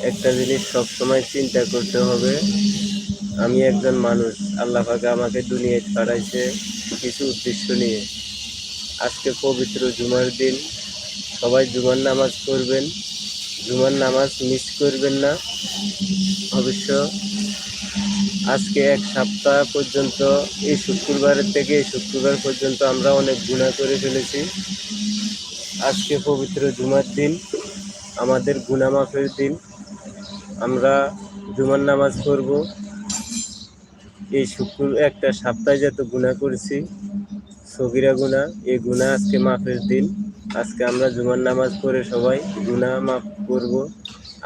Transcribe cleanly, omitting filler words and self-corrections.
একটা জিনিস সবসময় চিন্তা করতে হবে, আমি একজন মানুষ, আল্লাহ পাক আমাকে দুনিয়ায় পাঠাইছে কিছু উদ্দেশ্য নিয়ে। আজকে পবিত্র জুমার দিন, সবাই জুমার নামাজ পড়বেন, জুমার নামাজ মিস করবেন না। অবশ্য আজকে এক সপ্তাহ পর্যন্ত, এই শুক্রবারের থেকে এই শুক্রবার পর্যন্ত আমরা অনেক গুনাহ করে ফেলেছি। আজকে পবিত্র জুমার দিন, আমাদের গুনাহ মাফের দিন। আমরা জুমার নামাজ পড়ব। এই একটা সপ্তাহে যত গুনাহ করেছি, সগীরা গুনাহ, এই গুনাহ আজকে মাফের দিন। আজকে আমরা জুমার নামাজ পড়ে সবাই গুনাহ মাফ করব।